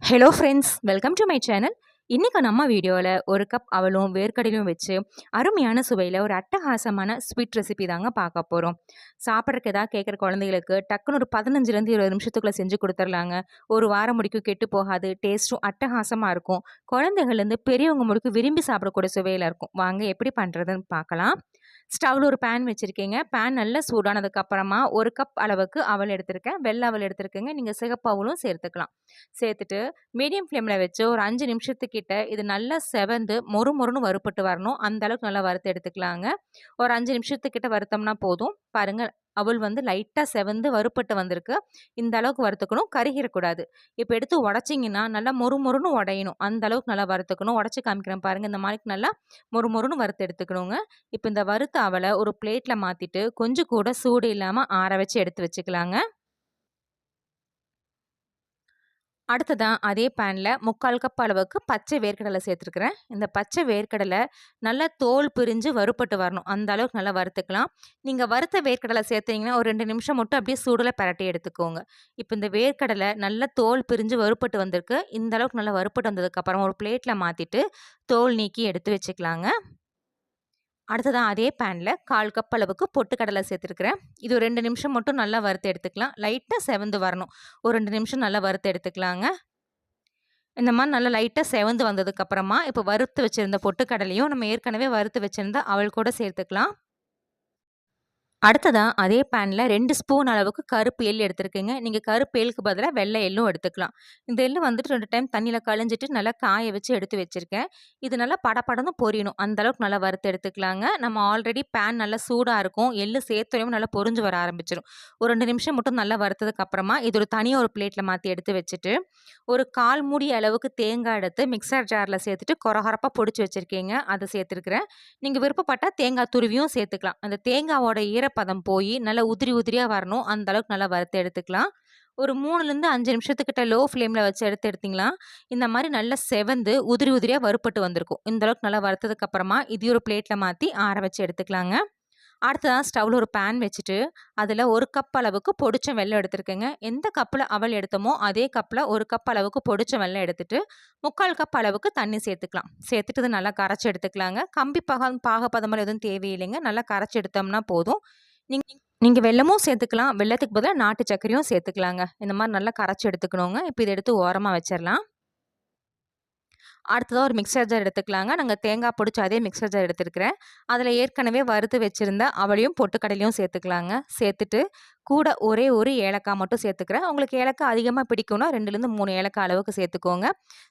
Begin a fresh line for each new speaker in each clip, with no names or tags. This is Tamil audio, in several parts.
Hello friends, welcome to my channel. இன்றைக்கி நம்ம வீடியோவில் ஒரு கப் அவலும் வேர்க்கடலையும் வச்சு அருமையான சுவையில் ஒரு அட்டகாசமான ஸ்வீட் ரெசிபி தாங்க பார்க்க போகிறோம். சாப்பிட்றதுக்கு எதாவது கேட்குற குழந்தைகளுக்கு டக்குன்னு ஒரு 15லேருந்து 20 நிமிஷத்துக்குள்ளே செஞ்சு கொடுத்துர்லாங்க. ஒரு வாரம் முடிக்கும் கெட்டு போகாது, டேஸ்ட்டும் அட்டகாசமாக இருக்கும். குழந்தைகள்லேருந்து பெரியவங்க முடிக்கும் விரும்பி சாப்பிடக்கூடிய சுவையில் இருக்கும். வாங்க எப்படி பண்ணுறதுன்னு பார்க்கலாம். ஸ்டவ்வில் ஒரு பேன் வச்சுருக்கீங்க. பேன் நல்லா சூடானதுக்கப்புறமா ஒரு கப் அளவுக்கு அவல் எடுத்திருக்கேன். வெள்ளை அவல் எடுத்திருக்கேங்க. நீங்கள் சிகப்பு அவலும் சேர்த்துக்கலாம். சேர்த்துட்டு மீடியம் ஃப்ளேமில் வச்சு ஒரு 5 நிமிஷத்துக்கிட்ட இது நல்லா செவந்து மொறு மொறுன்னு வறுப்பட்டு வரணும். அந்த அளவுக்கு நல்லா வறுத்து எடுத்துக்கலாங்க. ஒரு 5 நிமிஷத்துக்கிட்ட வறுத்தோம்னா போதும். பாருங்கள், அவல் வந்து லைட்டாக செவந்து வறுப்பட்டு வந்திருக்கு. இந்த அளவுக்கு வறுத்துக்கணும், கருகிடக்கூடாது. இப்போ எடுத்து உடச்சிங்கன்னா நல்லா மொறு மொறுன்னு உடையணும். அந்த அளவுக்கு நல்லா வறுத்துக்கணும். உடச்சி காமிக்கிறேன் பாருங்கள். இந்த மாதிரி நல்லா மொறு மொறுன்னு வறுத்து எடுத்துக்கணுங்க. இப்போ இந்த வறுத்த அவலை ஒரு பிளேட்டில் மாற்றிட்டு கொஞ்சம் கூட சூடு இல்லாமல் ஆற வச்சு எடுத்து வச்சுக்கலாங்க. அடுத்ததான் அதே பேனில் 3/4 கப் அளவுக்கு பச்சை வேர்க்கடலை சேர்த்துருக்குறேன். இந்த பச்சை வேர்க்கடலை நல்லா தோல் பிரிஞ்சு வறுப்பட்டு வரணும். அந்த அளவுக்கு நல்லா வறுத்துக்கலாம். நீங்கள் வறுத்த வேர்க்கடலை சேர்த்தீங்கன்னா ஒரு 2 நிமிஷம் மட்டும் அப்படியே சூடில் பரட்டி எடுத்துக்கோங்க. இப்போ இந்த வேர்க்கடலை நல்லா தோல் பிரிஞ்சு வறுப்பட்டு வந்திருக்கு. இந்த அளவுக்கு நல்லா வறுப்பட்டு வந்ததுக்கப்புறம் ஒரு பிளேட்டில் மாற்றிட்டு தோல் நீக்கி எடுத்து வச்சுக்கலாங்க. அடுத்ததான் அதே பேனில் 1/4 கப் அளவுக்கு பொட்டுக்கடலை சேர்த்துருக்குறேன். இது ஒரு 2 நிமிஷம் மட்டும் நல்லா வறுத்து எடுத்துக்கலாம். லைட்டாக செவந்து வரணும். ஒரு 2 நிமிஷம் நல்லா வறுத்து எடுத்துக்கலாங்க. இந்த மாதிரி நல்லா லைட்டாக செவந்து வந்ததுக்கப்புறமா இப்போ வறுத்து வச்சுருந்த பொட்டுக்கடலையும் நம்ம ஏற்கனவே வறுத்து வச்சுருந்த அவல் கூட சேர்த்துக்கலாம். அடுத்ததாக அதே பேனில் 2 ஸ்பூன் அளவுக்கு கருப்பு எள் எடுத்துருக்கேங்க. நீங்கள் கருப்பு எள்ளுக்கு பதிலாக வெள்ளை எள்ளும் எடுத்துக்கலாம். இந்த எள்ளு வந்துட்டு 2 டைம் தண்ணியில் கழிஞ்சிட்டு நல்லா காய வச்சு எடுத்து வச்சுருக்கேன். இது நல்லா படப்படன்னு பொரியணும். அந்தளவுக்கு நல்லா வறுத்து எடுத்துக்கலாங்க. நம்ம ஆல்ரெடி பேன் நல்லா சூடாக இருக்கும். எள்ளு சேர்த்துறையும் நல்லா பொரிஞ்சு வர ஆரம்பிச்சிடும். ஒரு 2 நிமிஷம் மட்டும் நல்லா வறுத்ததுக்கப்புறமா இது ஒரு தனியாக ஒரு பிளேட்டில் மாற்றி எடுத்து வச்சுட்டு ஒரு 1/4 மூடி அளவுக்கு தேங்காய் எடுத்து மிக்சர் ஜாரில் சேர்த்துட்டு கொரகொரப்பாக பொடிச்சு வச்சுருக்கீங்க. அதை சேர்த்துருக்குறேன். நீங்கள் விருப்பப்பட்டால் தேங்காய் துருவியும் சேர்த்துக்கலாம். அந்த தேங்காவோட ஈரப்பதம் போய் நல்லா உதிரி உதிரியாக வரணும். அந்த அளவுக்கு நல்லா வறுத்து எடுத்துக்கலாம். ஒரு 3லேருந்து 5 நிமிஷத்துக்கிட்ட லோ ஃப்ளேமில் வச்சு எடுத்தீங்களா இந்த மாதிரி நல்லா செவந்து உதிரி உதிரியாக வறுப்பட்டு வந்திருக்கும். இந்த அளவுக்கு நல்லா வறுத்ததுக்கப்புறமா இது ஒரு பிளேட்டில் மாற்றி ஆற வச்சு எடுத்துக்கலாங்க. அடுத்ததான் ஸ்டவ்வில் ஒரு பேன் வச்சுட்டு அதில் 1 கப் அளவுக்கு பொடிச்ச வெல்லம் எடுத்துருக்கேங்க. எந்த கப்பில் அவல் எடுத்தோமோ அதே கப்பில் 1 கப் அளவுக்கு பொடிச்ச வெல்லம் எடுத்துட்டு 3/4 கப் அளவுக்கு தண்ணி சேர்த்துக்கலாம். சேர்த்துட்டு இது நல்லா கரைச்சி எடுத்துக்கலாங்க. கம்பி பாகப்பதமெல்லாம் எதுவும் தேவையில்லைங்க. நல்லா கரைச்சி எடுத்தோம்னா போதும். நீங்கள் வெல்லமும் சேர்த்துக்கலாம். வெல்லத்துக்கு பதிலாக நாட்டு சர்க்கரையும் சேர்த்துக்கலாங்க. இந்த மாதிரி நல்லா கரைச்சி எடுத்துக்கணுங்க. இப்போ இதை எடுத்து ஓரமாக வச்சிடலாம். அடுத்ததாக ஒரு மிக்சர் ஜார் எடுத்துக்கலாங்க. நாங்கள் தேங்காய் பொடிச்ச அதே மிக்சர் ஜார் எடுத்துருக்கிறேன். அதில் ஏற்கனவே வறுத்து வச்சுருந்த அவளையும் பொட்டுக்கடலையும் சேர்த்துக்கலாங்க. சேர்த்துட்டு கூட ஒரே ஒரு ஏலக்காய் மட்டும் சேர்த்துக்கிறேன். உங்களுக்கு ஏலக்காய் அதிகமாக பிடிக்கும்னா 2லேருந்து 3 ஏலக்காய் அளவுக்கு சேர்த்துக்கோங்க.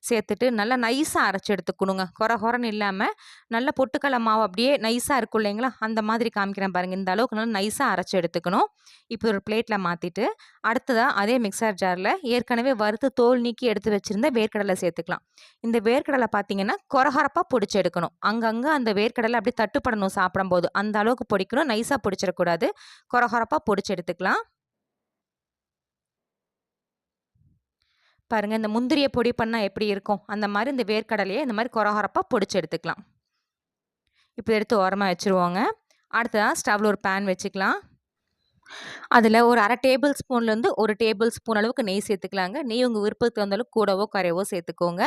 சேர்த்துட்டு நல்லா நைஸாக அரைச்சி எடுத்துக்கணுங்க. கொரன்னு இல்லாமல் நல்லா பொட்டுக்கடலை மாவு அப்படியே நைஸாக இருக்கும் இல்லைங்களா, அந்த மாதிரி காமிக்கிறேன் பாருங்கள். இந்த அளவுக்கு நல்லா நைஸாக அரைச்சி எடுத்துக்கணும். இப்போ ஒரு பிளேட்டில் மாற்றிட்டு அடுத்ததாக அதே மிக்சர் ஜாரில் ஏற்கனவே வறுத்து தோல் நீக்கி எடுத்து வச்சுருந்த வேர்க்கடலை சேர்த்துக்கலாம். இந்த வேர்க்கடலை பார்த்தீங்கன்னா கொரகொரப்பாக பொடிச்சு எடுக்கணும். அங்கங்கே அந்த வேர்க்கடலை அப்படியே தட்டுப்படணும் சாப்பிடும்போது. அந்த அளவுக்கு பொடிக்கணும். நைஸாக பொடிச்சிடக்கூடாது. கொரகொரப்பாக பொடிச்சு எடுத்துக்கலாம். பாருங்க, இந்த முந்திரிய பொடி பண்ணால் எப்படி இருக்கும் அந்த மாதிரி இந்த வேர்க்கடலையை இந்த மாதிரி கொரகொரப்பாக பொடிச்சு எடுத்துக்கலாம். இப்போ எடுத்து ஓரமாக வச்சுருவோங்க. அடுத்ததாக ஸ்டவ்வில் ஒரு பேன் வச்சுக்கலாம். அதில் ஒரு 1/2 டேபிள் ஸ்பூன்லேருந்து 1 டேபிள் ஸ்பூன் அளவுக்கு நெய் சேர்த்துக்கலாங்க. நெய் உங்கள் விருப்பத்துக்கு வந்தாலும் கூடவோ கரையவோ சேர்த்துக்கோங்க.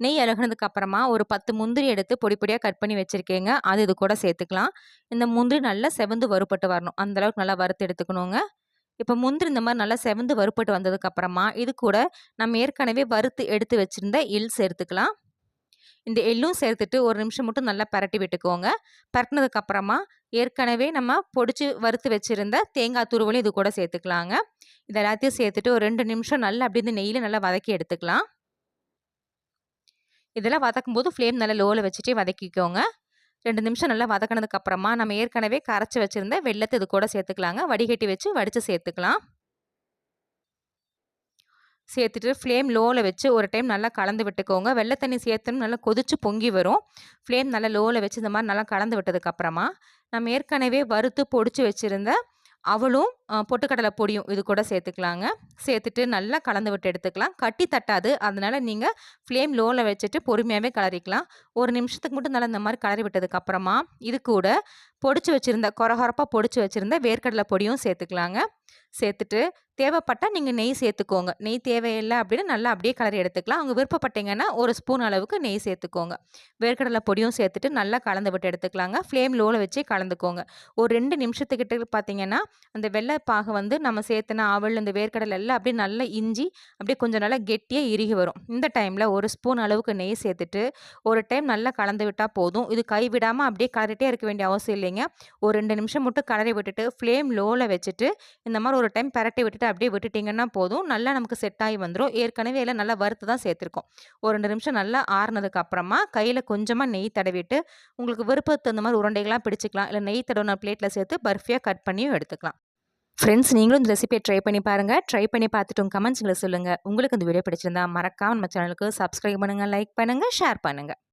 நெய் இறங்குனதுக்கு அப்புறமா ஒரு 10 முந்திரி எடுத்து பொடி பொடியாக கட் பண்ணி வச்சுருக்கேங்க. அது இது கூட சேர்த்துக்கலாம். இந்த முந்திரி நல்லா செவந்து வறுப்பட்டு வரணும். அந்தளவுக்கு நல்லா வறுத்து எடுத்துக்கணுங்க. இப்போ முந்திரி இந்த மாதிரி நல்லா செவந்து வறுப்பட்டு வந்ததுக்கப்புறமா இது கூட நம்ம ஏற்கனவே வறுத்து எடுத்து வச்சுருந்த எள் சேர்த்துக்கலாம். இந்த எள்ளும் சேர்த்துட்டு ஒரு நிமிஷம் மட்டும் நல்லா பரட்டி விட்டுக்கோங்க. பரட்டினதுக்கப்புறமா ஏற்கனவே நம்ம பொடிச்சு வறுத்து வச்சுருந்த தேங்காய் துருவலையும் இது கூட சேர்த்துக்கலாங்க. இது எல்லாத்தையும் சேர்த்துட்டு ஒரு 2 நிமிஷம் நல்லா அப்படி இந்த நெய்யில் நல்லா வதக்கி எடுத்துக்கலாம். இதெல்லாம் வதக்கும்போது ஃப்ளேம் நல்லா லோவில் வச்சுட்டே வதக்கிக்கோங்க. 2 நிமிஷம் நல்லா வதக்கினதுக்கப்புறமா நம்ம ஏற்கனவே கரைச்சி வச்சுருந்த வெல்லத்தை இது கூட சேர்த்துக்கலாங்க. வடிகட்டி வச்சு வடித்து சேர்த்துக்கலாம். சேர்த்துட்டு ஃப்ளேம் லோவில் வச்சு ஒரு டைம் நல்லா கலந்து விட்டுக்கோங்க. வெள்ளை தண்ணி சேர்த்துன்னு நல்லா கொதிச்சு பொங்கி வரும். ஃப்ளேம் நல்லா லோவில் வச்சு இந்த மாதிரி நல்லா கலந்து விட்டதுக்கப்புறமா நம்ம ஏற்கனவே வறுத்து பொடிச்சு வச்சுருந்த அவளும் பொட்டுக்கடலை பொடியும் இது கூட சேர்த்துக்கலாங்க. சேர்த்துட்டு நல்லா கலந்து விட்டு எடுத்துக்கலாம். கட்டி தட்டாது. அதனால நீங்க ஃப்ளேம் லோல வச்சுட்டு பொறுமையாவே கிளறிக்கலாம். 1 நிமிஷத்துக்கு மட்டும் நல்லா இந்த மாரி கிளறி விட்டதுக்கு அப்புறமா, இது கூட பொடிச்சு வச்சிருந்த கொரகொரப்பா பொடிச்சு வச்சிருந்த வேர்க்கடலை பொடியும் சேர்த்துக்கலாங்க. சேர்த்துட்டு தேவைப்பட்டா நீங்க நெய் சேர்த்துக்கோங்க. நெய் தேவையில்ல அப்படின்னா நல்லா அப்படியே கிளறி எடுத்துக்கலாம். அவங்க விருப்பப்பட்டீங்கன்னா 1 ஸ்பூன் அளவுக்கு நெய் சேர்த்துக்கோங்க. வேர்க்கடலை பொடியும் சேர்த்துட்டு நல்லா கலந்து விட்டு எடுத்துக்கலாங்க. ஃப்ளேம் லோல வச்சே கலந்துக்கோங்க. ஒரு 2 நிமிஷத்துக்கிட்ட பார்த்தீங்கன்னா, அந்த வெள்ள பாகு வந்து நம்ம சேர்த்துன அவல், இந்த வேர்க்கடலை எல்லாம் அப்படியே நல்லா இஞ்சி, அப்படியே கொஞ்சம் நல்லா கெட்டியா இறுகி வரும். இந்த டைம்ல 1 ஸ்பூன் அளவுக்கு நெய் சேர்த்துட்டு, ஒரு டைம் நல்லா கலந்து விட்டா போதும். இது கைவிடாம அப்படியே கிளறிட்டே இருக்க வேண்டிய அவசியம் இல்லைங்க. ஒரு 2 நிமிஷம் மட்டும் கிளறி விட்டுட்டு, ஃப்ளேம் லோல வச்சுட்டு, இந்த மாரி ஒரு டைம் பெரட்டி விட்டுட்டு அப்படியே விட்டுட்டீங்கன்னா போதும். நல்லா நமக்கு செட் ஆகி வந்துரும். ஏற்கனவே எல்லாம் நல்லா வறுத்து தான் சேர்த்துருக்கோம். ஒரு 2 நிமிஷம் நல்லா ஆறுனதுக்கு அப்புறமா, கையில கொஞ்சமா நெய் தடவிட்டு, உங்களுக்கு விருப்பத்துக்கு தகுந்த மாரி உருண்டைகளா பிடிச்சுக்கலாம். இல்ல நெய் தடவுன பிளேட்ல சேர்த்து பர்ஃபியா கட் பண்ணியும் எடுத்துக்கலாம். ஃப்ரெண்ட்ஸ், நீங்களும் இந்த ரெசிபிய ட்ரை பண்ணி பாருங்க. ட்ரை பண்ணி பார்த்துட்டு உங்க கமெண்ட்ஸ்ல சொல்லுங்க. உங்களுக்கு இந்த வீடியோ பிடிச்சிருந்தா மறக்காம நம்ம சேனலுக்கு சப்ஸ்கிரைப் பண்ணுங்க, லைக் பண்ணுங்க, ஷேர் பண்ணுங்க.